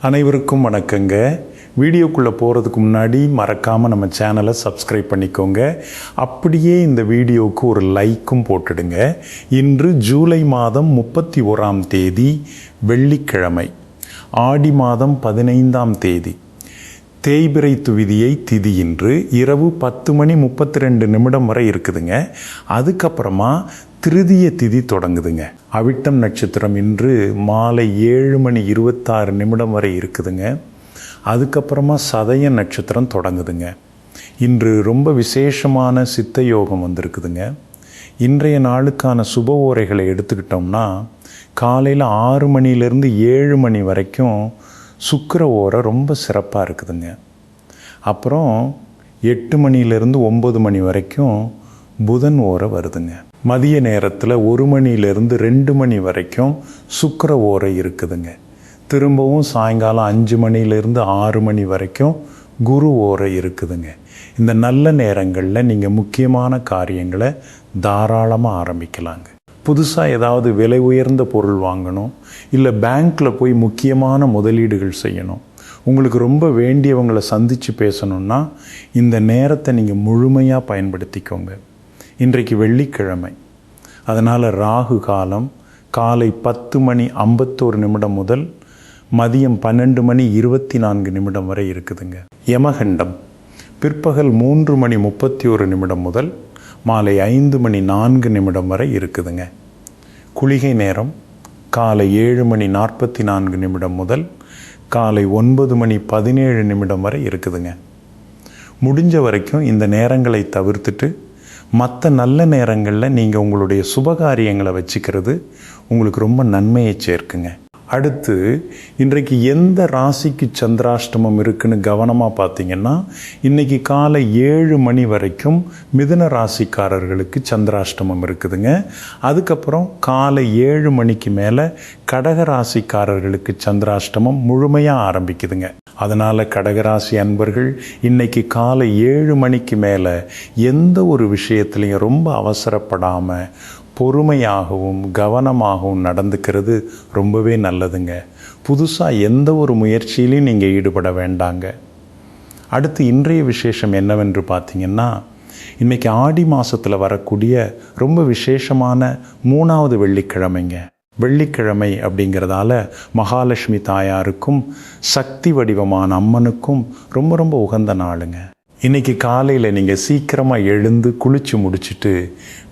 அனைவருக்கும் வணக்கங்க. வீடியோக்குள்ளே போகிறதுக்கு முன்னாடி மறக்காமல் நம்ம சேனலை சப்ஸ்கிரைப் பண்ணிக்கோங்க. அப்படியே இந்த வீடியோவுக்கு ஒரு லைக்கும் போட்டுடுங்க. இன்று ஜூலை மாதம் 31ஆம் தேதி வெள்ளிக்கிழமை, ஆடி மாதம் 15ஆம் தேதி, தேய்பிறை துவிதியை திதி இன்று இரவு 10:32 வரை இருக்குதுங்க. அதுக்கப்புறமா திருதிய திதி தொடங்குதுங்க. அவிட்டம் நட்சத்திரம் இன்று மாலை 7:26 வரை இருக்குதுங்க. அதுக்கப்புறமா சதய நட்சத்திரம் தொடங்குதுங்க. இன்று ரொம்ப விசேஷமான சித்த யோகம் வந்திருக்குதுங்க. இன்றைய நாளுக்கான சுப ஓரைகளை எடுத்துக்கிட்டோம்னா, காலையில் 6 மணிலேருந்து 7 மணி வரைக்கும் சுக்கிர ஓரை ரொம்ப சிறப்பாக இருக்குதுங்க. அப்புறம் 8 மணிலேருந்து 9 மணி வரைக்கும் புதன் ஓரை வருதுங்க. மதிய நேரத்தில் 1 மணிலேருந்து 2 மணி வரைக்கும் சுக்கிர ஓரை இருக்குதுங்க. திரும்பவும் சாயங்காலம் 5 மணிலேருந்து 6 மணி வரைக்கும் குரு ஓரை இருக்குதுங்க. இந்த நல்ல நேரங்களில் நீங்கள் முக்கியமான காரியங்களை தாராளமாக ஆரம்பிக்கலாங்க. புதுசாக ஏதாவது விலை உயர்ந்த பொருள் வாங்கணும், இல்லை பேங்க்கில் போய் முக்கியமான முதலீடுகள் செய்யணும், உங்களுக்கு ரொம்ப வேண்டியவங்களை சந்தித்து பேசணுன்னா இந்த நேரத்தை நீங்கள் முழுமையாக பயன்படுத்திக்கோங்க. இன்றைக்கு வெள்ளிக்கிழமை, அதனால் ராகு காலம் காலை 10:51 முதல் மதியம் 12:24 வரை இருக்குதுங்க. யமகண்டம் பிற்பகல் 3:31 முதல் மாலை 5:04 வரை இருக்குதுங்க. குளிகை நேரம் காலை 7:44 முதல் காலை 9:17 வரை இருக்குதுங்க. முடிஞ்ச வரைக்கும் இந்த நேரங்களை தவிர்த்துட்டு மற்ற நல்ல நேரங்களில் நீங்கள் உங்களுடைய சுபகாரியங்களை வச்சுக்கிறது உங்களுக்கு ரொம்ப நன்மையை சேர்க்குங்க. அடுத்து, இன்றைக்கு எந்த ராசிக்கு சந்திராஷ்டமம் இருக்குன்னு கவனமாக பார்த்தீங்கன்னா, இன்றைக்கி காலை 7 மணி வரைக்கும் மிதுன ராசிக்காரர்களுக்கு சந்திராஷ்டமம் இருக்குதுங்க. அதுக்கப்புறம் காலை 7 மணிக்கு மேலே கடக ராசிக்காரர்களுக்கு சந்திராஷ்டமம் முழுமையாக ஆரம்பிக்குதுங்க. அதனால் கடகராசி அன்பர்கள் இன்றைக்கி காலை 7 மணிக்கு மேலே எந்த ஒரு விஷயத்துலையும் ரொம்ப அவசரப்படாமல் பொறுமையாகவும் கவனமாகவும் நடந்துக்கிறது ரொம்பவே நல்லதுங்க. புதுசாக எந்த ஒரு முயற்சியிலையும் நீங்கள் ஈடுபட வேண்டாங்க. அடுத்து, இன்றைய விசேஷம் என்னவென்று பார்த்தீங்கன்னா, இன்றைக்கி ஆடி மாதத்தில் வரக்கூடிய ரொம்ப விசேஷமான 3வது வெள்ளிக்கிழமைங்க. வெள்ளிக்கிழமை அப்படிங்கிறதால மகாலட்சுமி தாயாருக்கும் சக்தி வடிவமான அம்மனுக்கும் ரொம்ப ரொம்ப உகந்த நாளுங்க. இன்றைக்கி காலையில் நீங்கள் சீக்கிரமாக எழுந்து குளித்து முடிச்சுட்டு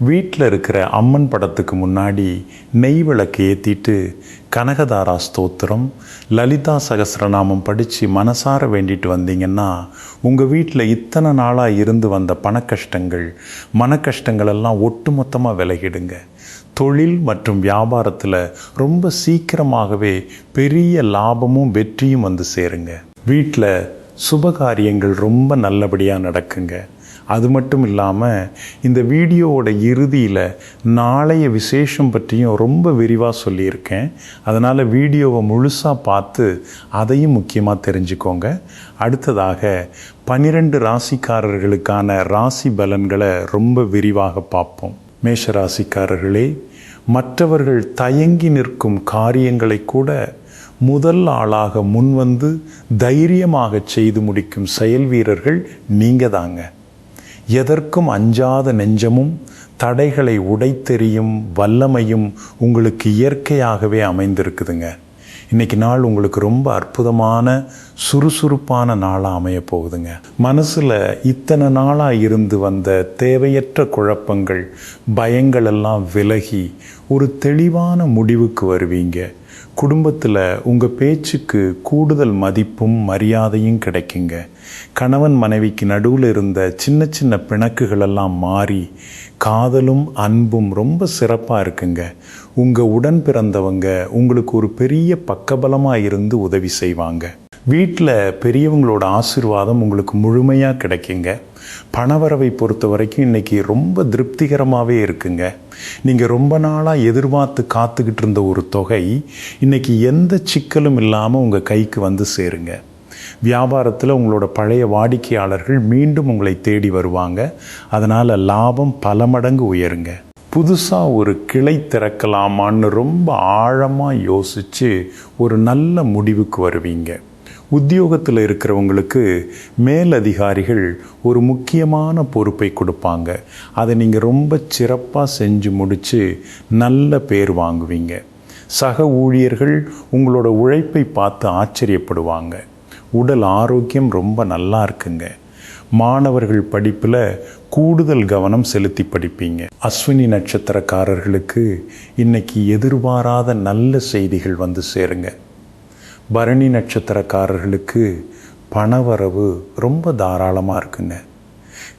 வீட்டில் இருக்கிற அம்மன் படத்துக்கு முன்னாடி நெய் விளக்கு ஏற்றிட்டு கனகதாரா ஸ்தோத்திரம், லலிதா சகஸ்ரநாமம் படித்து மனசார வேண்டிட்டு வந்தீங்கன்னா உங்கள் வீட்டில் இத்தனை நாளாக இருந்து வந்த பணக்கஷ்டங்கள், மனக்கஷ்டங்களெல்லாம் ஒட்டுமொத்தமாக விலகிடுங்க. தொழில் மற்றும் வியாபாரத்தில் ரொம்ப சீக்கிரமாகவே பெரிய லாபமும் வெற்றியும் வந்து சேருங்க. வீட்டில் சுபகாரியங்கள் ரொம்ப நல்லபடியாக நடக்குங்க. அது மட்டும் இல்லாமல் இந்த வீடியோவோட இறுதியில் நாளைய விசேஷம் பற்றியும் ரொம்ப விரிவாக சொல்லியிருக்கேன். அதனால் வீடியோவை முழுசாக பார்த்து அதையும் முக்கியமாக தெரிஞ்சுக்கோங்க. அடுத்ததாக 12 ராசிக்காரர்களுக்கான ராசி பலன்களை ரொம்ப விரிவாக பார்ப்போம். மேஷ ராசிக்காரர்களே, மற்றவர்கள் தயங்கி நிற்கும் காரியங்களை கூட முதல் ஆளாக முன்வந்து தைரியமாக செய்து முடிக்கும் செயல் வீரர்கள் நீங்கள் தாங்க. எதற்கும் அஞ்சாத நெஞ்சமும் தடைகளை உடைத்தெறியும் வல்லமையும் உங்களுக்கு இயற்கையாகவே அமைந்திருக்குதுங்க. இன்றைக்கி நாள் உங்களுக்கு ரொம்ப அற்புதமான சுறுசுறுப்பான நாளாக அமைய போகுதுங்க. மனசில் இத்தனை நாளாக இருந்து வந்த தேவையற்ற குழப்பங்கள், பயங்கள் எல்லாம் விலகி ஒரு தெளிவான முடிவுக்கு வருவீங்க. குடும்பத்தில் உங்கள் பேச்சுக்கு கூடுதல் மதிப்பும் மரியாதையும் கிடைக்குங்க. கணவன் மனைவிக்கு நடுவில் இருந்த சின்ன சின்ன பிணக்குகளெல்லாம் மாறி காதலும் அன்பும் ரொம்ப சிறப்பாக இருக்குங்க. உங்கள் உடன் பிறந்தவங்க உங்களுக்கு ஒரு பெரிய பக்கபலமாக இருந்து உதவி செய்வாங்க. வீட்டில் பெரியவங்களோட ஆசீர்வாதம் உங்களுக்கு முழுமையாக கிடைக்குங்க. பணவரவை பொறுத்த வரைக்கும் இன்றைக்கி ரொம்ப திருப்திகரமாகவே இருக்குங்க. நீங்கள் ரொம்ப நாளாக எதிர்பார்த்து காத்துக்கிட்டு இருந்த ஒரு தொகை இன்றைக்கி எந்த சிக்கலும் இல்லாமல் உங்கள் கைக்கு வந்து சேருங்க. வியாபாரத்தில் உங்களோட பழைய வாடிக்கையாளர்கள் மீண்டும் உங்களை தேடி வருவாங்க. அதனால் லாபம் பல மடங்கு உயருங்க. புதுசாக ஒரு கிளை திறக்கலாமான்னு ரொம்ப ஆழமாக யோசித்து ஒரு நல்ல முடிவுக்கு வருவீங்க. உத்தியோகத்தில் இருக்கிறவங்களுக்கு மேலதிகாரிகள் ஒரு முக்கியமான பொறுப்பை கொடுப்பாங்க. அதை நீங்கள் ரொம்ப சிறப்பாக செஞ்சு முடித்து நல்ல பேர் வாங்குவீங்க. சக ஊழியர்கள் உங்களோட உழைப்பை பார்த்து ஆச்சரியப்படுவாங்க. உடல் ஆரோக்கியம் ரொம்ப நல்லா இருக்குங்க. மாணவர்கள் படிப்பில் கூடுதல் கவனம் செலுத்தி படிப்பீங்க. அஸ்வினி நட்சத்திரக்காரர்களுக்கு இன்னைக்கு எதிர்பாராத நல்ல செய்திகள் வந்து சேருங்க. பரணி நட்சத்திரக்காரர்களுக்கு பணவரவு ரொம்ப தாராளமாக இருக்குங்க.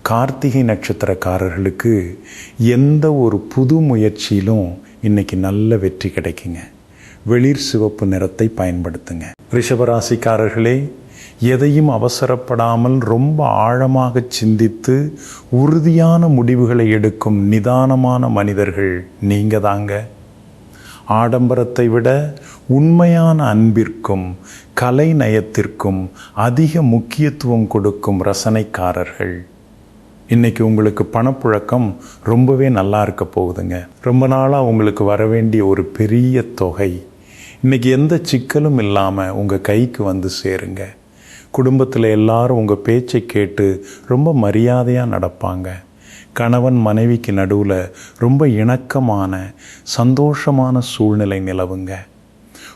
கார்த்திகை நட்சத்திரக்காரர்களுக்கு எந்த ஒரு புது முயற்சியிலும் இன்னைக்கு நல்ல வெற்றி கிடைக்குங்க. வெளிர் சிவப்பு நிறத்தை பயன்படுத்துங்க. ரிஷபராசிக்காரர்களே, எதையும் அவசரப்படாமல் ரொம்ப ஆழமாக சிந்தித்து உறுதியான முடிவுகளை எடுக்கும் நிதானமான மனிதர்கள் நீங்கள் தாங்க. ஆடம்பரத்தை விட உண்மையான அன்பிற்கும் கலை நயத்திற்கும் அதிக முக்கியத்துவம் கொடுக்கும் ரசனைக்காரர்கள். இன்றைக்கி உங்களுக்கு பணப்புழக்கம் ரொம்பவே நல்லா இருக்க போகுதுங்க. ரொம்ப நாளாக உங்களுக்கு வர வேண்டிய ஒரு பெரிய தொகை இன்றைக்கி எந்த சிக்கலும் இல்லாமல் உங்கள் கைக்கு வந்து சேருங்க. குடும்பத்தில் எல்லாரும் உங்கள் பேச்சை கேட்டு ரொம்ப மரியாதையாக நடப்பாங்க. கணவன் மனைவிக்கு நடுவில் ரொம்ப இணக்கமான சந்தோஷமான சூழ்நிலை நிலவுங்க.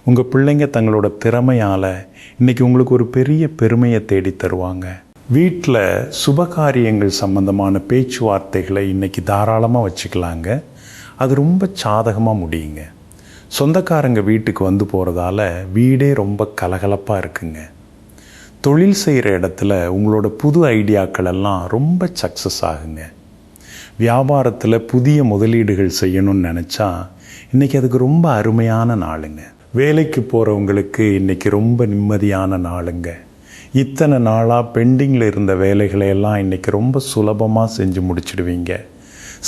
உங்கள் பிள்ளைங்க தங்களோட திறமையால் இன்றைக்கி உங்களுக்கு ஒரு பெரிய பெருமையை தேடி தருவாங்க. வீட்டில் சுபகாரியங்கள் சம்பந்தமான பேச்சுவார்த்தைகளை இன்றைக்கி தாராளமாக வச்சுக்கலாங்க. அது ரொம்ப சாதகமாக முடியுங்க. சொந்தக்காரங்க வீட்டுக்கு வந்து போகிறதால வீடே ரொம்ப கலகலப்பாக இருக்குங்க. தொழில் செய்கிற இடத்துல உங்களோட புது ஐடியாக்கள் எல்லாம் ரொம்ப சக்ஸஸ் ஆகுங்க. வியாபாரத்தில் புதிய முதலீடுகள் செய்யணும்னு நினச்சா இன்றைக்கி அதுக்கு ரொம்ப அருமையான நாளுங்க. வேலைக்கு போகிறவங்களுக்கு இன்றைக்கி ரொம்ப நிம்மதியான நாளுங்க. இத்தனை நாளாக பெண்டிங்கில் இருந்த வேலைகளை எல்லாம் இன்றைக்கி ரொம்ப சுலபமாக செஞ்சு முடிச்சிடுவீங்க.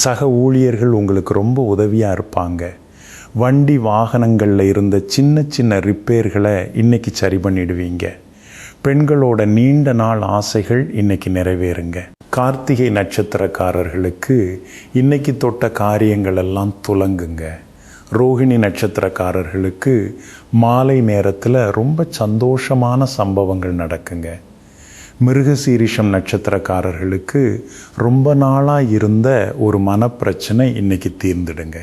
சக ஊழியர்கள் உங்களுக்கு ரொம்ப உதவியாக இருப்பாங்க. வண்டி வாகனங்களில் இருந்த சின்ன சின்ன ரிப்பேர்களை இன்றைக்கி சரி பண்ணிடுவீங்க. பெண்களோட நீண்ட நாள் ஆசைகள் இன்றைக்கி நிறைவேறுங்க. கார்த்திகை நட்சத்திரக்காரர்களுக்கு இன்றைக்கி தொட்ட காரியங்கள் எல்லாம் துலங்குங்க. ரோகிணி நட்சத்திரக்காரர்களுக்கு மாலை நேரத்தில் ரொம்ப சந்தோஷமான சம்பவங்கள் நடக்குங்க. மிருகசீரிஷம் நட்சத்திரக்காரர்களுக்கு ரொம்ப நாளாக இருந்த ஒரு மனப்பிரச்சனை இன்றைக்கி தீர்ந்துடுங்க.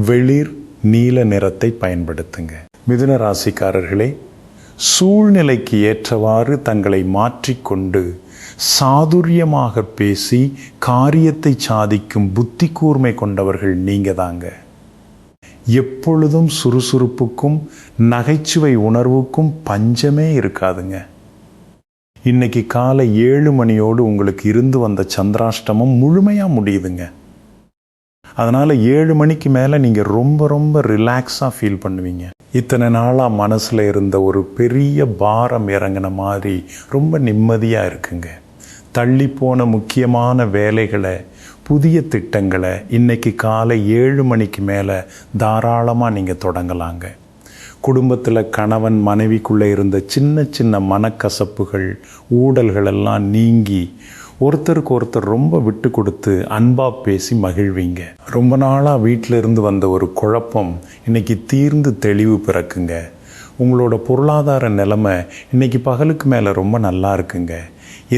வெளிர் நீல நிறத்தை பயன்படுத்துங்க. மிதுன ராசிக்காரர்களே, சூழ்நிலைக்கு ஏற்றவாறு தங்களை மாற்றிக்கொண்டு சாதுரியமாக பேசி காரியத்தை சாதிக்கும் புத்தி கூர்மை கொண்டவர்கள் நீங்கள் தாங்க. எப்பொழுதும் சுறுசுறுப்புக்கும் நகைச்சுவை உணர்வுக்கும் பஞ்சமே இருக்காதுங்க. இன்னைக்கு காலை 7 மணியோடு உங்களுக்கு இருந்து வந்த சந்திராஷ்டமம் முழுமையாக முடியுதுங்க. அதனால் 7 மணிக்கு மேலே நீங்கள் ரொம்ப ரொம்ப ரிலாக்ஸாக ஃபீல் பண்ணுவீங்க. இத்தனை நாளாக மனசில் இருந்த ஒரு பெரிய பாரம் இறங்கின மாதிரி ரொம்ப நிம்மதியாக இருக்குங்க. தள்ளி போன முக்கியமான வேலைகளை, புதிய திட்டங்களை இன்றைக்கி காலை 7 மணிக்கு மேலே தாராளமாக நீங்கள் தொடங்கலாங்க. குடும்பத்தில் கணவன் மனைவிக்குள்ளே இருந்த சின்ன சின்ன மனக்கசப்புகள், ஊடல்கள் எல்லாம் நீங்கி ஒருத்தருக்கு ஒருத்தர் ரொம்ப விட்டு கொடுத்து அன்பாக பேசி மகிழ்வீங்க. ரொம்ப நாளாக வீட்டில் இருந்து வந்த ஒரு குழப்பம் இன்றைக்கி தீர்ந்து தெளிவு பிறக்குங்க. உங்களோட பொருளாதார நிலைமை இன்றைக்கி பகலுக்கு மேலே ரொம்ப நல்லா இருக்குங்க.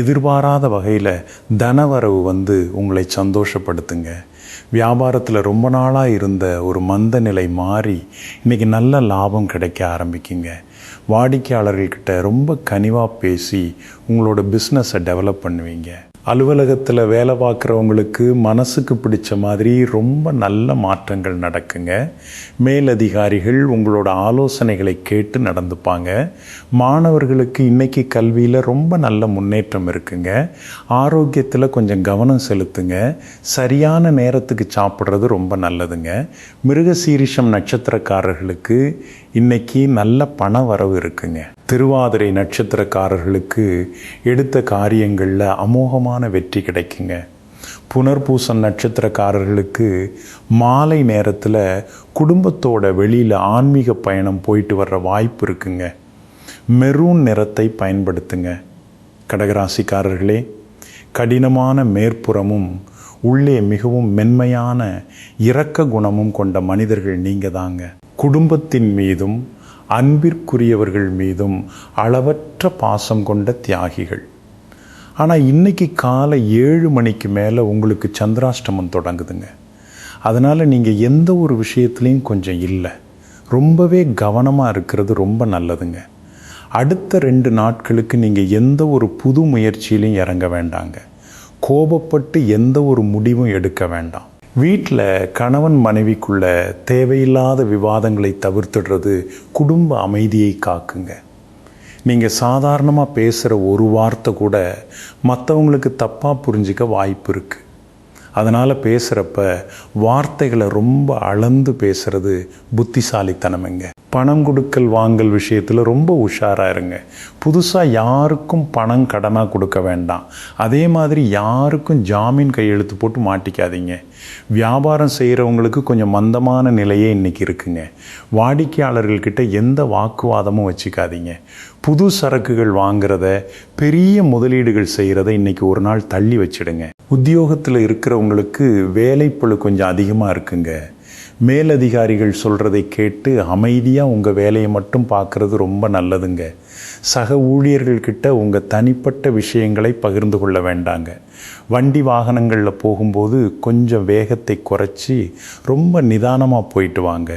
எதிர்பாராத வகையில் தனவரவு வந்து உங்களை சந்தோஷப்படுத்துங்க. வியாபாரத்தில் ரொம்ப நாளாக இருந்த ஒரு மந்த நிலை மாறி இன்றைக்கி நல்ல லாபம் கிடைக்க ஆரம்பிக்குங்க. வாடிக்கையாளர்கள்கிட்ட ரொம்ப கனிவாக பேசி உங்களோட பிஸ்னஸை டெவலப் பண்ணுவீங்க. அலுவலகத்தில் வேலை பார்க்குறவங்களுக்கு மனசுக்கு பிடிச்ச மாதிரி ரொம்ப நல்ல மாற்றங்கள் நடக்குங்க. மேலதிகாரிகள் உங்களோட ஆலோசனைகளை கேட்டு நடந்துப்பாங்க. மாணவர்களுக்கு இன்றைக்கி கல்வியில் ரொம்ப நல்ல முன்னேற்றம் இருக்குங்க. ஆரோக்கியத்தில் கொஞ்சம் கவனம் செலுத்துங்க. சரியான நேரத்துக்கு சாப்பிட்றது ரொம்ப நல்லதுங்க. மிருகசீரிஷம் நட்சத்திரக்காரர்களுக்கு இன்றைக்கி நல்ல பண வரவு இருக்குங்க. திருவாதிரை நட்சத்திரக்காரர்களுக்கு எடுத்த காரியங்களில் அமோகமான வெற்றி கிடைக்குங்க. புனர்பூசம் நட்சத்திரக்காரர்களுக்கு மாலை நேரத்தில் குடும்பத்தோட வெளியில் ஆன்மீக பயணம் போயிட்டு வர்ற வாய்ப்பு இருக்குங்க. மெரூன் நிறத்தை பயன்படுத்துங்க. கடகராசிக்காரர்களே, கடினமான மேற்புறமும் உள்ளே மிகவும் மென்மையான இரக்க குணமும் கொண்ட மனிதர்கள் நீங்கள் தாங்க. குடும்பத்தின் மீதும் அன்பிற்குரியவர்கள் மீதும் அளவற்ற பாசம் கொண்ட தியாகிகள். ஆனால் இன்றைக்கி காலை 7 மணிக்கு மேலே உங்களுக்கு சந்திராஷ்டமம் தொடங்குதுங்க. அதனால் நீங்கள் எந்த ஒரு விஷயத்துலேயும் கொஞ்சம் இல்லை, ரொம்பவே கவனமாக இருக்கிறது ரொம்ப நல்லதுங்க. அடுத்த 2 நாட்களுக்கு நீங்கள் எந்த ஒரு புது முயற்சியிலையும் இறங்க வேண்டாங்க. கோபப்பட்டு எந்த ஒரு முடிவும் எடுக்க வேண்டாம். வீட்டில் கணவன் மனைவிக்குள்ள தேவையில்லாத விவாதங்களை தவிர்த்துடுறது குடும்ப அமைதியை காக்குங்க. நீங்கள் சாதாரணமாக பேசுகிற ஒரு வார்த்தை கூட மற்றவங்களுக்கு தப்பாக புரிஞ்சிக்க வாய்ப்பு இருக்குது. அதனால் பேசுகிறப்ப வார்த்தைகளை ரொம்ப அளந்து பேசுகிறது புத்திசாலித்தனமுங்க. பணம் கொடுக்கல் வாங்கல் விஷயத்தில் ரொம்ப உஷாராக இருங்க. புதுசாக யாருக்கும் பணம் கடனாக கொடுக்க வேண்டாம். அதே மாதிரி யாருக்கும் ஜாமீன் கையெழுத்து போட்டு மாட்டிக்காதீங்க. வியாபாரம் செய்கிறவங்களுக்கு கொஞ்சம் மந்தமான நிலையே இன்றைக்கி இருக்குங்க. வாடிக்கையாளர்கள்கிட்ட எந்த வாக்குவாதமும் வச்சுக்காதீங்க. புது சரக்குகள் வாங்கிறத, பெரிய முதலீடுகள் செய்கிறத இன்றைக்கி ஒரு நாள் தள்ளி வச்சிடுங்க. உத்தியோகத்தில் இருக்கிறவங்களுக்கு வேலைப்பளு கொஞ்சம் அதிகமாக இருக்குங்க. மேலதிகாரிகள் சொல்கிறதை கேட்டு அமைதியாக உங்கள் வேலையை மட்டும் பார்க்குறது ரொம்ப நல்லதுங்க. சக ஊழியர்கள்கிட்ட உங்கள் தனிப்பட்ட விஷயங்களை பகிர்ந்து கொள்ள வேண்டாங்க. வண்டி வாகனங்களில் போகும்போது கொஞ்சம் வேகத்தை குறைச்சி ரொம்ப நிதானமாக போயிட்டு வாங்க.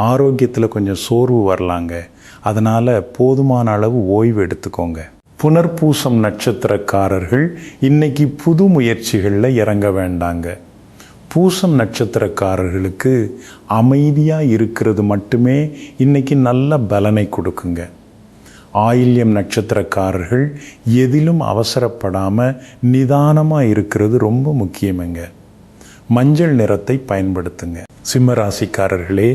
ஆரோக்கியத்தில் கொஞ்சம் சோர்வு வரலாங்க. அதனால் போதுமான அளவு ஓய்வு எடுத்துக்கோங்க. புனர்பூசம் நட்சத்திரக்காரர்கள் இன்னைக்கு புது முயற்சிகளில் இறங்க வேண்டாங்க. பூசம் நட்சத்திரக்காரர்களுக்கு அமைதியாக இருக்கிறது மட்டுமே இன்னைக்கு நல்ல பலனை கொடுக்குங்க. ஆயில்யம் நட்சத்திரக்காரர்கள் எதிலும் அவசரப்படாமல் நிதானமாக இருக்கிறது ரொம்ப முக்கியமுங்க. மஞ்சள் நிறத்தை பயன்படுத்துங்க. சிம்மராசிக்காரர்களே,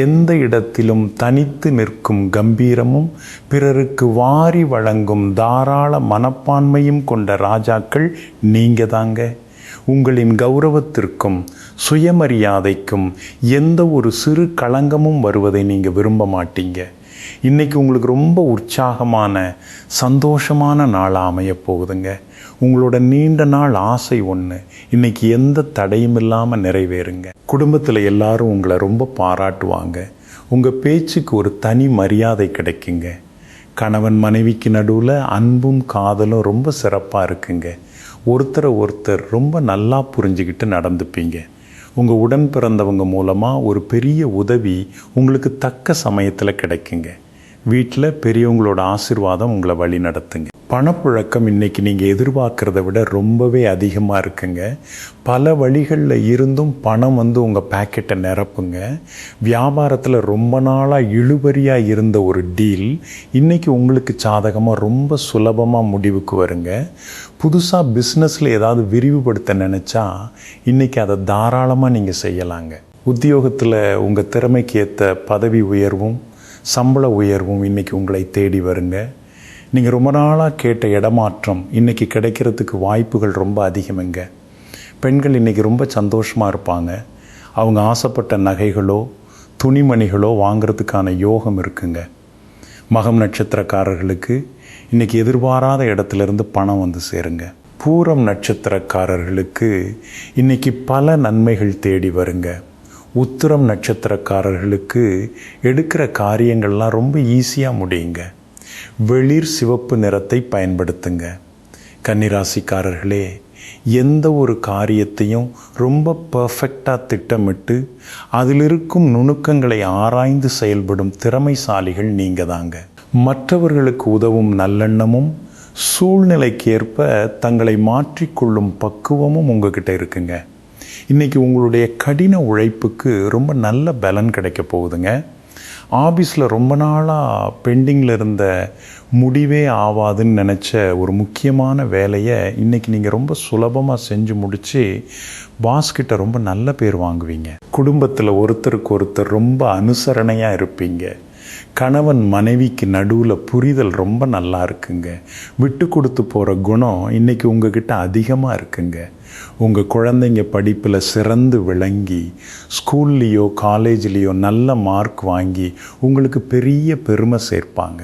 எந்த இடத்திலும் தனித்து நிற்கும் கம்பீரமும் பிறருக்கு வாரி வழங்கும் தாராள மனப்பான்மையும் கொண்ட ராஜாக்கள் நீங்கள் தாங்க. உங்களின் கௌரவத்திற்கும் சுயமரியாதைக்கும் எந்த ஒரு சிறு களங்கமும் வருவதை நீங்கள் விரும்ப மாட்டீங்க. இன்றைக்கி உங்களுக்கு ரொம்ப உற்சாகமான சந்தோஷமான நாளாக அமையப் போகுதுங்க. உங்களோட நீண்ட நாள் ஆசை ஒன்று இன்றைக்கி எந்த தடையும் இல்லாமல் நிறைவேறுங்க. குடும்பத்தில் எல்லாரும் உங்களை ரொம்ப பாராட்டுவாங்க. உங்கள் பேச்சுக்கு ஒரு தனி மரியாதை கிடைக்குங்க. கணவன் மனைவிக்கு நடுவில் அன்பும் காதலும் ரொம்ப சிறப்பாக இருக்குங்க. ஒருத்தரை ஒருத்தர் ரொம்ப நல்லா புரிஞ்சுக்கிட்டு நடந்துப்பீங்க. உங்கள் உடன் பிறந்தவங்க மூலமாக ஒரு பெரிய உதவி உங்களுக்கு தக்க சமயத்தில் கிடைக்குங்க. வீட்டில் பெரியவங்களோட ஆசீர்வாதம் உங்களை வழி நடத்துங்க. பணப்புழக்கம் இன்றைக்கி நீங்கள் எதிர்பார்க்குறத விட ரொம்பவே அதிகமாக இருக்குங்க. பல வழிகளில் இருந்தும் பணம் உங்கள் பாக்கெட்டை நிரப்புங்க. வியாபாரத்தில் ரொம்ப நாளாக இழுபறியாக இருந்த ஒரு டீல் இன்றைக்கி உங்களுக்கு சாதகமாக ரொம்ப சுலபமாக முடிவுக்கு வருங்க. புதுசாக பிஸ்னஸில் ஏதாவது விரிவுபடுத்த நினச்சா இன்றைக்கி அதை தாராளமாக நீங்கள் செய்யலாங்க. உத்தியோகத்தில் உங்கள் திறமைக்கு ஏற்ற பதவி உயர்வும் சம்பள உயர்வும் இன்றைக்கி உங்களை தேடி வருங்க. நீங்கள் ரொம்ப நாளாக கேட்ட இடமாற்றம் இன்றைக்கி கிடைக்கிறதுக்கு வாய்ப்புகள் ரொம்ப அதிகமுங்க. பெண்கள் இன்றைக்கி ரொம்ப சந்தோஷமாக இருப்பாங்க. அவங்க ஆசைப்பட்ட நகைகளோ துணிமணிகளோ வாங்கிறதுக்கான யோகம் இருக்குங்க. மகம் நட்சத்திரக்காரர்களுக்கு இன்றைக்கி எதிர்பாராத இடத்துலேருந்து பணம் சேருங்க. பூரம் நட்சத்திரக்காரர்களுக்கு இன்றைக்கி பல நன்மைகள் தேடி வருங்க. உத்திரம் நட்சத்திரக்காரர்களுக்கு எடுக்கிற காரியங்கள்லாம் ரொம்ப ஈஸியாக முடியுங்க. வெளிர் சிவப்பு நிறத்தை பயன்படுத்துங்க. கன்னிராசிக்காரர்களே, எந்த ஒரு காரியத்தையும் ரொம்ப பர்ஃபெக்டாக திட்டமிட்டு அதில் இருக்கும் நுணுக்கங்களை ஆராய்ந்து செயல்படும் திறமைசாலிகள் நீங்கள் தாங்க. மற்றவர்களுக்கு உதவும் நல்லெண்ணமும் சூழ்நிலைக்கேற்ப தங்களை மாற்றிக்கொள்ளும் பக்குவமும் உங்ககிட்ட இருக்குங்க. இன்றைக்கி உங்களுடைய கடின உழைப்புக்கு ரொம்ப நல்ல பலன் கிடைக்க போகுதுங்க. ஆஃபீஸில் ரொம்ப நாளாக பெண்டிங்கில் இருந்த முடிவே ஆகாதுன்னு நினச்ச ஒரு முக்கியமான வேலையை இன்றைக்கி நீங்கள் ரொம்ப சுலபமாக செஞ்சு முடித்து பாஸ்கிட்ட ரொம்ப நல்ல பேர் வாங்குவீங்க. குடும்பத்தில் ஒருத்தருக்கு ஒருத்தர் ரொம்ப அனுசரணையாக இருப்பீங்க. கணவன் மனைவிக்கு நடுவில் புரிதல் ரொம்ப நல்லா இருக்குங்க. விட்டு கொடுத்து போகிற குணம் இன்றைக்கி உங்ககிட்ட அதிகமாக இருக்குங்க. உங்கள் குழந்தைங்க படிப்பில் சிறந்து விளங்கி ஸ்கூல்லையோ காலேஜ்லேயோ நல்ல மார்க் வாங்கி உங்களுக்கு பெரிய பெருமை சேர்ப்பாங்க.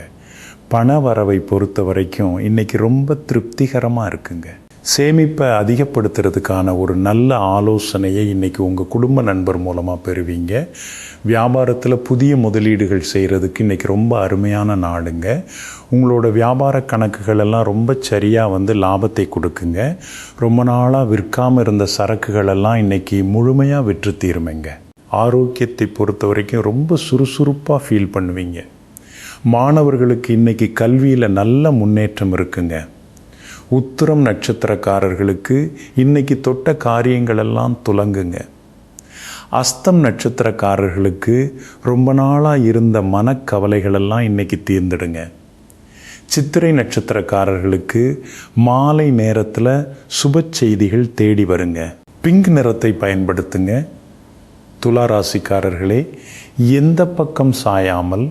பண வரவை பொறுத்த வரைக்கும் இன்றைக்கி ரொம்ப திருப்திகரமாக இருக்குங்க. சேமிப்பை அதிகப்படுத்துறதுக்கான ஒரு நல்ல ஆலோசனையை இன்றைக்கி உங்கள் குடும்ப நண்பர் மூலமாக பெறுவீங்க. வியாபாரத்தில் புதிய முதலீடுகள் செய்கிறதுக்கு இன்றைக்கி ரொம்ப அருமையான நாளுங்க. உங்களோட வியாபார கணக்குகள் எல்லாம் ரொம்ப சரியாக லாபத்தை கொடுக்குங்க. ரொம்ப நாளாக விற்காமல் இருந்த சரக்குகளெல்லாம் இன்றைக்கி முழுமையாக விற்று தீருமைங்க. ஆரோக்கியத்தை பொறுத்த வரைக்கும் ரொம்ப சுறுசுறுப்பாக ஃபீல் பண்ணுவீங்க. மாணவர்களுக்கு இன்றைக்கி கல்வியில் நல்ல முன்னேற்றம் இருக்குங்க. உத்திரம் நட்சத்திரக்காரர்களுக்கு இன்றைக்கி தொட்ட காரியங்களெல்லாம் துலங்குங்க. அஸ்தம் நட்சத்திரக்காரர்களுக்கு ரொம்ப நாளாக இருந்த மனக்கவலைகளெல்லாம் இன்றைக்கி தீர்ந்துடுங்க. சித்திரை நட்சத்திரக்காரர்களுக்கு மாலை நேரத்தில் சுப செய்திகள் தேடி வருங்க. பிங்க் நிறத்தை பயன்படுத்துங்க. துலா ராசிக்காரர்களே, எந்த பக்கம் சாயாமல்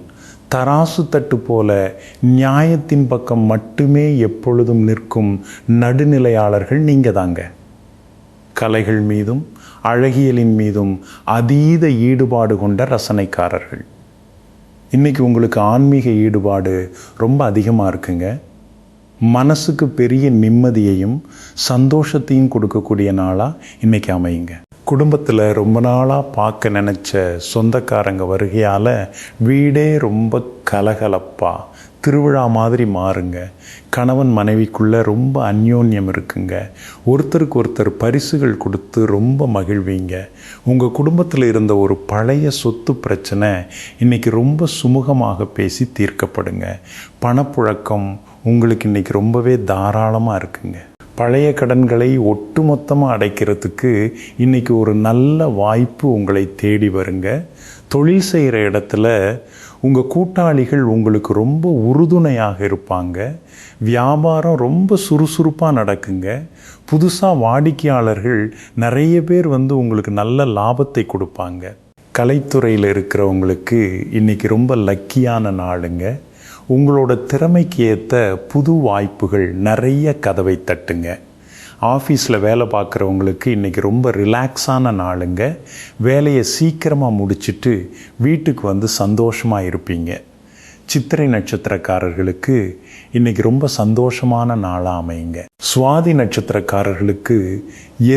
தராசு தட்டு போல நியாயத்தின் பக்கம் மட்டுமே எப்பொழுதும் நிற்கும் நடுநிலையாளர்கள் நீங்கள் தாங்க. கலைகள் மீதும் அழகியலின் மீதும் அதீத ஈடுபாடு கொண்ட ரசனைக்காரர்கள். இன்றைக்கி உங்களுக்கு ஆன்மீக ஈடுபாடு ரொம்ப அதிகமாக இருக்குங்க. மனசுக்கு பெரிய நிம்மதியையும் சந்தோஷத்தையும் கொடுக்கக்கூடிய நாளாக இன்றைக்கி அமையுங்க. குடும்பத்தில் ரொம்ப நாளாக பார்க்க நினச்ச சொந்தக்காரங்க வருகையால் வீடே ரொம்ப கலகலப்பாக திருவிழா மாதிரி மாறுங்க. கணவன் மனைவிக்குள்ளே ரொம்ப அந்யோன்யம் இருக்குங்க. ஒருத்தருக்கு ஒருத்தர் பரிசுகள் கொடுத்து ரொம்ப மகிழ்வீங்க. உங்கள் குடும்பத்தில் இருந்த ஒரு பழைய சொத்து பிரச்சனை இன்றைக்கி ரொம்ப சுமூகமாக பேசி தீர்க்கப்படுங்க. பணப்புழக்கம் உங்களுக்கு இன்றைக்கி ரொம்பவே தாராளமாக இருக்குங்க. பழைய கடன்களை ஒட்டுமொத்தமாக அடைக்கிறதுக்கு இன்றைக்கி ஒரு நல்ல வாய்ப்பு உங்களை தேடி வருங்க. தொழில் செய்கிற இடத்துல உங்கள் கூட்டாளிகள் உங்களுக்கு ரொம்ப உறுதுணையாக இருப்பாங்க. வியாபாரம் ரொம்ப சுறுசுறுப்பாக நடக்குங்க. புதுசாக வாடிக்கையாளர்கள் நிறைய பேர் உங்களுக்கு நல்ல லாபத்தை கொடுப்பாங்க. கலைத்துறையில் இருக்கிறவங்களுக்கு இன்றைக்கி ரொம்ப லக்கியான நாளுங்க. உங்களோட திறமைக்கு ஏற்ற புது வாய்ப்புகள் நிறைய கதவை தட்டுங்க. ஆஃபீஸில் வேலை பார்க்குறவங்களுக்கு இன்றைக்கி ரொம்ப ரிலாக்ஸான நாளுங்க. வேலையை சீக்கிரமாக முடிச்சுட்டு வீட்டுக்கு சந்தோஷமாக இருப்பீங்க. சித்திரை நட்சத்திரக்காரர்களுக்கு இன்றைக்கி ரொம்ப சந்தோஷமான நாளாக அமையுங்க. சுவாதி நட்சத்திரக்காரர்களுக்கு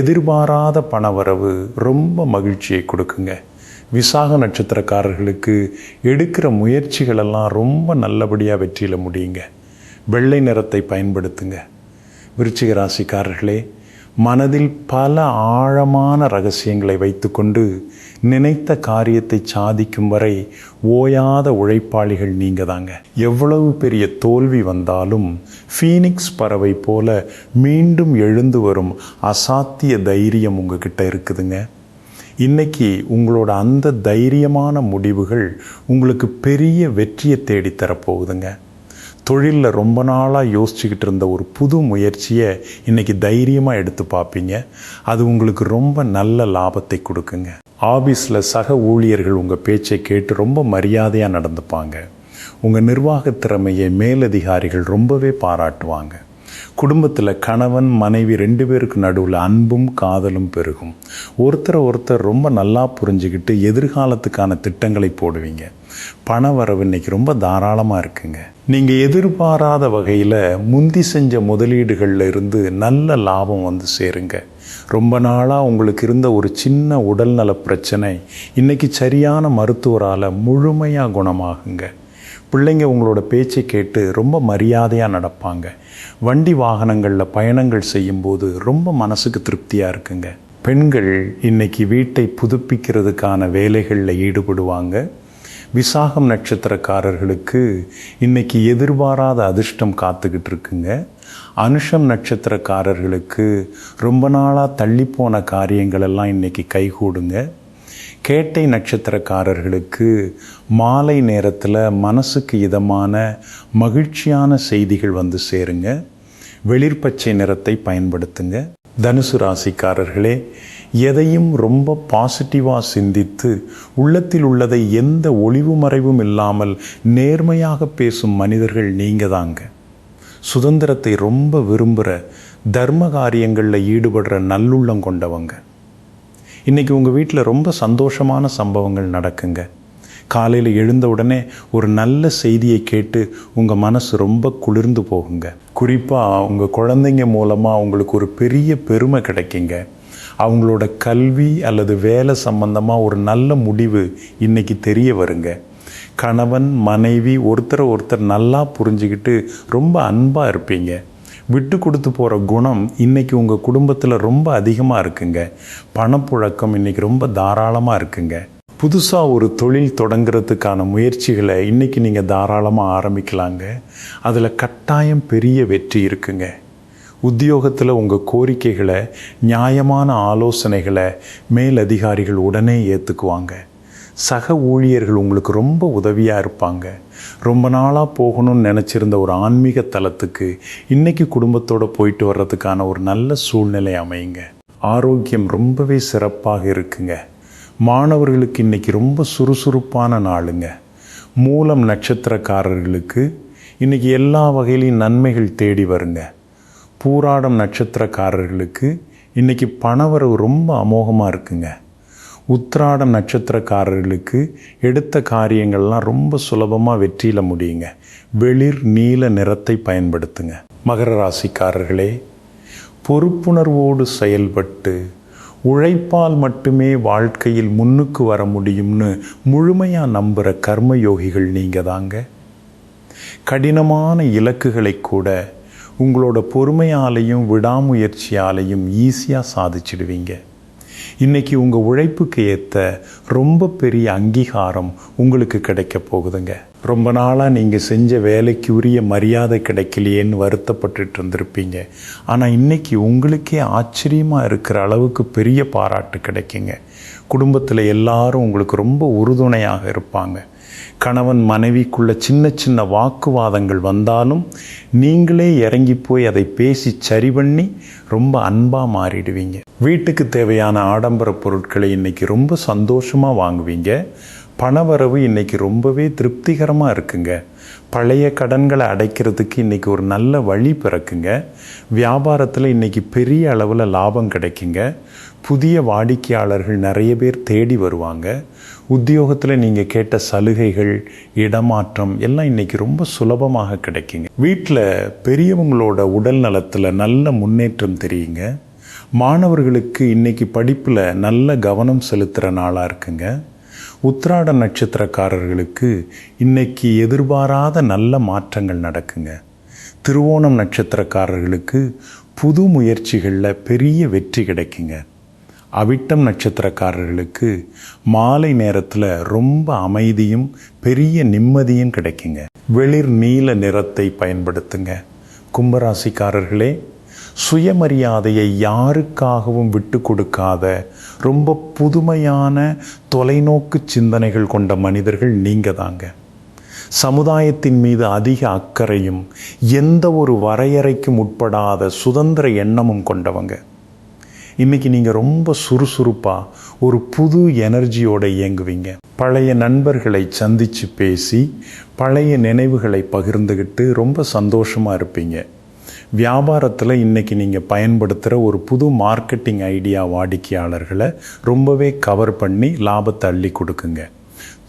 எதிர்பாராத பணவரவு ரொம்ப மகிழ்ச்சியை கொடுக்குங்க. விசாக நட்சத்திரக்காரர்களுக்கு எடுக்கிற முயற்சிகளெல்லாம் ரொம்ப நல்லபடியாக வெற்றியில் முடியுங்க. வெள்ளை நிறத்தை பயன்படுத்துங்க. விருச்சிக ராசிக்காரர்களே, மனதில் பல ஆழமான ரகசியங்களை வைத்துக்கொண்டு நினைத்த காரியத்தை சாதிக்கும் வரை ஓயாத உழைப்பாளிகள் நீங்கள் தாங்க. எவ்வளவு பெரிய தோல்வி வந்தாலும் ஃபீனிக்ஸ் பறவை போல மீண்டும் எழுந்து வரும் அசாத்திய தைரியம் உங்ககிட்ட இருக்குதுங்க. இன்றைக்கி உங்களோட அந்த தைரியமான முடிவுகள் உங்களுக்கு பெரிய வெற்றியை தேடித்தரப்போகுதுங்க. தொழிலில் ரொம்ப நாளாக யோசிச்சுக்கிட்டு இருந்த ஒரு புது முயற்சியை இன்றைக்கி தைரியமாக எடுத்து பார்ப்பீங்க. அது உங்களுக்கு ரொம்ப நல்ல லாபத்தை கொடுக்குங்க. ஆஃபீஸில் சக ஊழியர்கள் உங்கள் பேச்சை கேட்டு ரொம்ப மரியாதையாக நடந்துப்பாங்க. உங்கள் நிர்வாக திறமையை மேலதிகாரிகள் ரொம்பவே பாராட்டுவாங்க. குடும்பத்தில் கணவன் மனைவி 2 பேருக்கு நடுவில் அன்பும் காதலும் பெருகும். ஒருத்தர் ரொம்ப நல்லா புரிஞ்சுக்கிட்டு எதிர்காலத்துக்கான திட்டங்களை போடுவீங்க. பண வரவு இன்னைக்கு ரொம்ப தாராளமாக இருக்குங்க. நீங்கள் எதிர்பாராத வகையில் முந்தி செஞ்ச முதலீடுகளில் இருந்து நல்ல லாபம் சேருங்க. ரொம்ப நாளாக உங்களுக்கு இருந்த ஒரு சின்ன உடல்நல பிரச்சனை இன்றைக்கி சரியான மருத்துவரால் முழுமையாக குணமாகுங்க. பிள்ளைங்க உங்களோட பேச்சை கேட்டு ரொம்ப மரியாதையாக நடப்பாங்க. வண்டி வாகனங்களில் பயணங்கள் செய்யும்போது ரொம்ப மனசுக்கு திருப்தியாக இருக்குங்க. பெண்கள் இன்றைக்கி வீட்டை புதுப்பிக்கிறதுக்கான வேலைகளில் ஈடுபடுவாங்க. விசாகம் நட்சத்திரக்காரர்களுக்கு இன்றைக்கி எதிர்பாராத அதிர்ஷ்டம் காத்துக்கிட்டு இருக்குங்க. அனுஷம் நட்சத்திரக்காரர்களுக்கு ரொம்ப நாளாக தள்ளிப்போன காரியங்களெல்லாம் இன்றைக்கி கைகூடுங்க. கேட்டை நட்சத்திரக்காரர்களுக்கு மாலை நேரத்தில் மனசுக்கு இதமான மகிழ்ச்சியான செய்திகள் சேருங்க. வெளிர்பச்சை நிறத்தை பயன்படுத்துங்க. தனுசு ராசிக்காரர்களே, எதையும் ரொம்ப பாசிட்டிவாக சிந்தித்து உள்ளத்தில் உள்ளதை எந்த ஒளிவு மறைவும் இல்லாமல் நேர்மையாக பேசும் மனிதர்கள் நீங்கள் தாங்க. சுதந்திரத்தை ரொம்ப விரும்புகிற தர்ம காரியங்களில் ஈடுபடுற நல்லுள்ளம் கொண்டவங்க. இன்றைக்கி உங்கள் வீட்டில் ரொம்ப சந்தோஷமான சம்பவங்கள் நடக்குங்க. காலையில் எழுந்த உடனே ஒரு நல்ல செய்தியை கேட்டு உங்கள் மனசு ரொம்ப குளிர்ந்து போகுங்க. குறிப்பாக உங்கள் குழந்தைங்க மூலமாக உங்களுக்கு ஒரு பெரிய பெருமை கிடைக்குங்க. அவங்களோட கல்வி அல்லது வேலை சம்பந்தமாக ஒரு நல்ல முடிவு இன்றைக்கி தெரிய வருங்க. கணவன் மனைவி ஒருத்தர் நல்லா புரிஞ்சுக்கிட்டு ரொம்ப அன்பாக இருப்பீங்க. விட்டு கொடுத்து போகிற குணம் இன்றைக்கி உங்கள் குடும்பத்தில் ரொம்ப அதிகமாக இருக்குங்க. பணப்புழக்கம் இன்றைக்கி ரொம்ப தாராளமாக இருக்குங்க. புதுசாக ஒரு தொழில் தொடங்கிறதுக்கான முயற்சிகளை இன்றைக்கி நீங்கள் தாராளமாக ஆரம்பிக்கலாங்க. அதில் கட்டாயம் பெரிய வெற்றி இருக்குங்க. உத்தியோகத்தில் உங்கள் கோரிக்கைகளை, நியாயமான ஆலோசனைகளை மேலதிகாரிகள் உடனே ஏற்றுக்குவாங்க. சக ஊழியர்கள் உங்களுக்கு ரொம்ப உதவியாக இருப்பாங்க. ரொம்ப நாளாக போகணும்னு நினச்சிருந்த ஒரு ஆன்மீக தலத்துக்கு இன்றைக்கி குடும்பத்தோடு போயிட்டு வர்றதுக்கான ஒரு நல்ல சூழ்நிலை அமையுங்க. ஆரோக்கியம் ரொம்பவே சிறப்பாக இருக்குங்க. மாணவர்களுக்கு இன்றைக்கி ரொம்ப சுறுசுறுப்பான நாளுங்க. மூலம் நட்சத்திரக்காரர்களுக்கு இன்றைக்கி எல்லா வகையிலையும் நன்மைகள் தேடி வருங்க. பூராடம் நட்சத்திரக்காரர்களுக்கு இன்றைக்கி பணவரவு ரொம்ப அமோகமாக இருக்குங்க. உத்திராடம் நட்சத்திரக்காரர்களுக்கு எடுத்த காரியங்கள்லாம் ரொம்ப சுலபமாக வெற்றியில் முடியுங்க. வெளிர் நீல நிறத்தை பயன்படுத்துங்க. மகர ராசிக்காரர்களே, பொறுப்புணர்வோடு செயல்பட்டு உழைப்பால் மட்டுமே வாழ்க்கையில் முன்னுக்கு வர முடியும்னு முழுமையாக நம்புகிற கர்மயோகிகள் நீங்கள் தாங்க. கடினமான இலக்குகளை கூட உங்களோட பொறுமையாலையும் விடாமுயற்சியாலையும் ஈஸியாக சாதிச்சிடுவீங்க. இன்றைக்கி உங்கள் உழைப்புக்கு ஏற்ற ரொம்ப பெரிய அங்கீகாரம் உங்களுக்கு கிடைக்க போகுதுங்க. ரொம்ப நாளாக நீங்கள் செஞ்ச வேலைக்கு உரிய மரியாதை கிடைக்கலையேன்னு வருத்தப்பட்டுட்டு இருந்திருப்பீங்க. ஆனால் இன்றைக்கி உங்களுக்கே ஆச்சரியமாக இருக்கிற அளவுக்கு பெரிய பாராட்டு கிடைக்குங்க. குடும்பத்தில் எல்லாரும் உங்களுக்கு ரொம்ப உறுதுணையாக இருப்பாங்க. கணவன் மனைவிக்குள்ள சின்ன சின்ன வாக்குவாதங்கள் வந்தாலும் நீங்களே இறங்கி போய் அதை பேசி சரி பண்ணி ரொம்ப அன்பாக மாறிடுவீங்க. வீட்டுக்கு தேவையான ஆடம்பர பொருட்களை இன்றைக்கி ரொம்ப சந்தோஷமாக வாங்குவீங்க. பணவரவு இன்றைக்கி ரொம்பவே திருப்திகரமாக இருக்குங்க. பழைய கடன்களை அடைக்கிறதுக்கு இன்றைக்கி ஒரு நல்ல வழி பிறக்குங்க. வியாபாரத்தில் இன்றைக்கி பெரிய அளவில் லாபம் கிடைக்குங்க. புதிய வாடிக்கையாளர்கள் நிறைய பேர் தேடி வருவாங்க. உத்தியோகத்தில் நீங்கள் கேட்ட சலுகைகள், இடமாற்றம் எல்லாம் இன்றைக்கி ரொம்ப சுலபமாக கிடைக்குங்க. வீட்டில் பெரியவங்களோட உடல் நலத்தில் நல்ல முன்னேற்றம் தெரியுங்க. மாணவர்களுக்கு இன்றைக்கி படிப்பில் நல்ல கவனம் செலுத்துகிற நாளாக இருக்குங்க. உத்திராட நட்சத்திரக்காரர்களுக்கு இன்றைக்கி எதிர்பாராத நல்ல மாற்றங்கள் நடக்குங்க. திருவோணம் நட்சத்திரக்காரர்களுக்கு புது முயற்சிகளில் பெரிய வெற்றி கிடைக்குங்க. அவிட்டம் நட்சத்திரக்காரர்களுக்கு மாலை நேரத்தில் ரொம்ப அமைதியும் பெரிய நிம்மதியும் கிடைக்குங்க. வெளிர் நீல நிறத்தை பயன்படுத்துங்க. கும்பராசிக்காரர்களே, சுயமரியாதையை யாருக்காகவும் விட்டு கொடுக்காத ரொம்ப புதுமையான தொலைநோக்கு சிந்தனைகள் கொண்ட மனிதர்கள் நீங்கள் தாங்க. சமுதாயத்தின் மீது அதிக அக்கறையும் எந்த ஒரு வரையறைக்கும் உட்படாத சுதந்திர எண்ணமும் கொண்டவங்க. இன்றைக்கி நீங்கள் ரொம்ப சுறுசுறுப்பாக ஒரு புது எனர்ஜியோடு இயங்குவீங்க. பழைய நண்பர்களை சந்தித்து பேசி பழைய நினைவுகளை பகிர்ந்துக்கிட்டு ரொம்ப சந்தோஷமாக இருப்பீங்க. வியாபாரத்தில் இன்றைக்கி நீங்கள் பயன்படுத்துகிற ஒரு புது மார்க்கெட்டிங் ஐடியா வாடிக்கையாளர்களை ரொம்பவே கவர் பண்ணி லாபத்தை அள்ளி கொடுக்குங்க.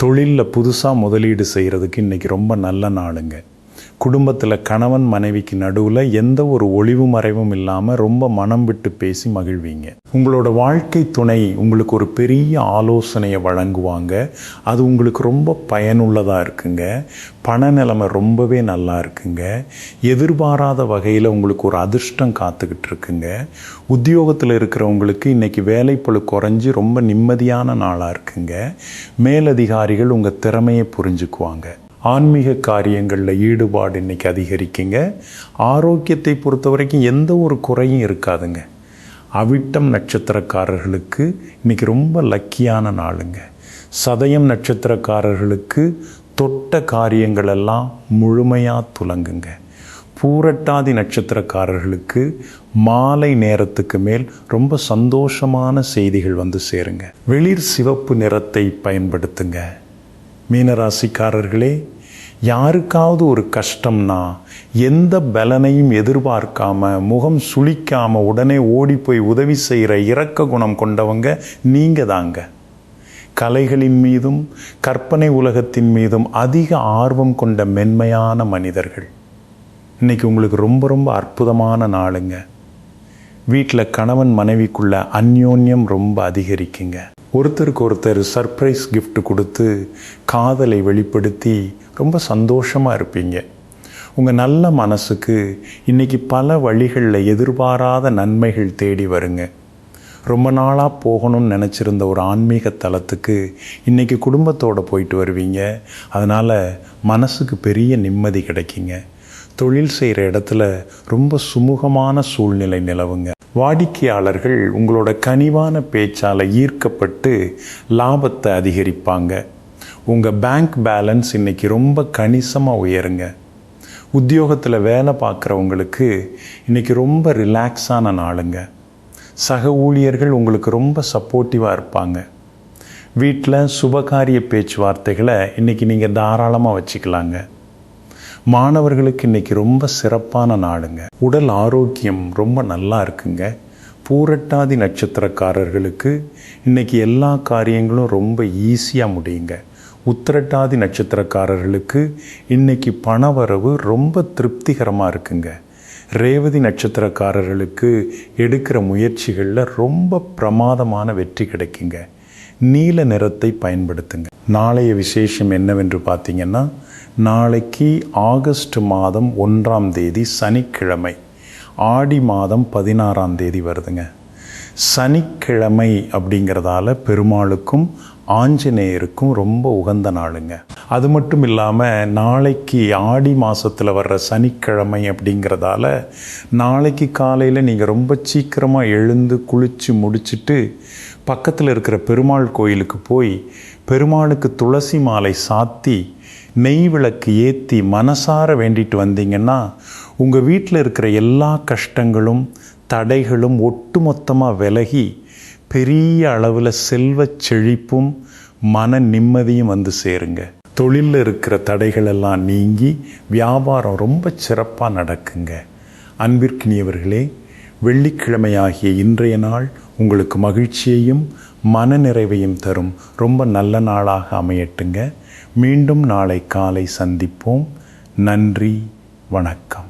தொழிலில் புதுசாக முதலீடு செய்கிறதுக்கு இன்றைக்கி ரொம்ப நல்ல நாளுங்க. குடும்பத்தில் கணவன் மனைவிக்கு நடுவில் எந்த ஒரு ஒளிவு மறைவும் இல்லாமல் ரொம்ப மனம் விட்டு பேசி மகிழ்வீங்க. உங்களோட வாழ்க்கை துணை உங்களுக்கு ஒரு பெரிய ஆலோசனையை வழங்குவாங்க. அது உங்களுக்கு ரொம்ப பயனுள்ளதாக இருக்குங்க. பண நிலைமை ரொம்பவே நல்லா இருக்குங்க. எதிர்பாராத வகையில் உங்களுக்கு ஒரு அதிர்ஷ்டம் காத்துக்கிட்டு இருக்குங்க. உத்தியோகத்தில் இருக்கிறவங்களுக்கு இன்றைக்கி வேலைப்பளு குறைஞ்சி ரொம்ப நிம்மதியான நாளாக இருக்குங்க. மேலதிகாரிகள் உங்கள் திறமையை புரிஞ்சுக்குவாங்க. ஆன்மீக காரியங்களில் ஈடுபாடு இன்றைக்கி அதிகரிக்குங்க. ஆரோக்கியத்தை பொறுத்த வரைக்கும் எந்த ஒரு குறையும் இருக்காதுங்க. அவிட்டம் நட்சத்திரக்காரர்களுக்கு இன்றைக்கி ரொம்ப லக்கியான நாளுங்க. சதயம் நட்சத்திரக்காரர்களுக்கு தொட்ட காரியங்களெல்லாம் முழுமையாக துலங்குங்க. பூரட்டாதி நட்சத்திரக்காரர்களுக்கு மாலை நேரத்துக்கு மேல் ரொம்ப சந்தோஷமான செய்திகள் வந்து சேருங்க. வெளிர் சிவப்பு நிறத்தை பயன்படுத்துங்க. மீனராசிக்காரர்களே, யாருக்காவது ஒரு கஷ்டம்னா எந்த பலனையும் எதிர்பார்க்காம முகம் சுளிக்காமல் உடனே ஓடி போய் உதவி செய்கிற இரக்க குணம் கொண்டவங்க நீங்கள் தாங்க. கலைகளின் மீதும் கற்பனை உலகத்தின் மீதும் அதிக ஆர்வம் கொண்ட மென்மையான மனிதர்கள். இன்றைக்கி உங்களுக்கு ரொம்ப ரொம்ப அற்புதமான நாளுங்க. வீட்டில் கணவன் மனைவிக்குள்ள அந்யோன்யம் ரொம்ப அதிகரிக்குங்க. ஒருத்தருக்கு ஒருத்தர் சர்ப்ரைஸ் கிஃப்ட் கொடுத்து காதலை வெளிப்படுத்தி ரொம்ப சந்தோஷமாக இருப்பீங்க. உங்கள் நல்ல மனசுக்கு இன்றைக்கி பல வழிகளில் எதிர்பாராத நன்மைகள் தேடி வருங்க. ரொம்ப நாளாக போகணும்னு நினச்சிருந்த ஒரு ஆன்மீக தலத்துக்கு இன்றைக்கி குடும்பத்தோடு போயிட்டு வருவீங்க. அதனால் மனசுக்கு பெரிய நிம்மதி கிடைக்குங்க. தொழில் செய்கிற இடத்துல ரொம்ப சுமூகமான சூழ்நிலை நிலவுங்க. வாடிக்கையாளர்கள் உங்களோட கனிவான பேச்சால் ஈர்க்கப்பட்டு லாபத்தை அதிகரிப்பாங்க. உங்கள் பேங்க் பேலன்ஸ் இன்றைக்கி ரொம்ப கணிசமாக உயருங்க. உத்தியோகத்தில் வேலை பார்க்குறவங்களுக்கு இன்றைக்கி ரொம்ப ரிலாக்ஸான நாளுங்க. சக ஊழியர்கள் உங்களுக்கு ரொம்ப சப்போர்ட்டிவாக இருப்பாங்க. வீட்டில் சுபகாரிய பேச்சுவார்த்தைகளை இன்றைக்கி நீங்கள் தாராளமாக வச்சுக்கலாங்க. மாணவர்களுக்கு இன்றைக்கி ரொம்ப சிறப்பான நாளுங்க. உடல் ஆரோக்கியம் ரொம்ப நல்லா இருக்குங்க. பூரட்டாதி நட்சத்திரக்காரர்களுக்கு இன்றைக்கி எல்லா காரியங்களும் ரொம்ப ஈஸியாக முடியுங்க. உத்திரட்டாதி நட்சத்திரக்காரர்களுக்கு இன்றைக்கி பணவரவு ரொம்ப திருப்திகரமாக இருக்குங்க. ரேவதி நட்சத்திரக்காரர்களுக்கு எடுக்கிற முயற்சிகளில் ரொம்ப பிரமாதமான வெற்றி கிடைக்குங்க. நீல நிறத்தை பயன்படுத்துங்க. நாளைய விசேஷம் என்னவென்று பார்த்தீங்கன்னா, நாளைக்கு ஆகஸ்ட் மாதம் 1ஆம் தேதி சனிக்கிழமை, ஆடி மாதம் 16ஆம் தேதி வருதுங்க. சனிக்கிழமை அப்படிங்கிறதால பெருமாளுக்கும் ஆஞ்சநேயருக்கும் ரொம்ப உகந்த நாளுங்க. அது மட்டும் இல்லாமல் நாளைக்கு ஆடி மாதத்தில் வர்ற சனிக்கிழமை அப்படிங்கிறதால நாளைக்கு காலையில் நீங்கள் ரொம்ப சீக்கிரமாக எழுந்து குளித்து முடிச்சுட்டு பக்கத்தில் இருக்கிற பெருமாள் கோயிலுக்கு போய் பெருமாளுக்கு துளசி மாலை சாத்தி நெய் விளக்கு ஏற்றி மனசார வேண்டிட்டு வந்தீங்கன்னா உங்கள் வீட்டில் இருக்கிற எல்லா கஷ்டங்களும் தடைகளும் ஒட்டுமொத்தமாக விலகி பெரிய அளவில் செல்வச் செழிப்பும் மன நிம்மதியும் வந்து சேருங்க. தொழிலில் இருக்கிற தடைகளெல்லாம் நீங்கி வியாபாரம் ரொம்ப சிறப்பாக நடக்குங்க. அன்பிற்கினியவர்களே, வெள்ளிக்கிழமையாகிய இன்றைய நாள் உங்களுக்கு மகிழ்ச்சியையும் மனநிறைவையும் தரும் ரொம்ப நல்ல நாளாக அமையட்டுங்க. மீண்டும் நாளை காலை சந்திப்போம். நன்றி, வணக்கம்.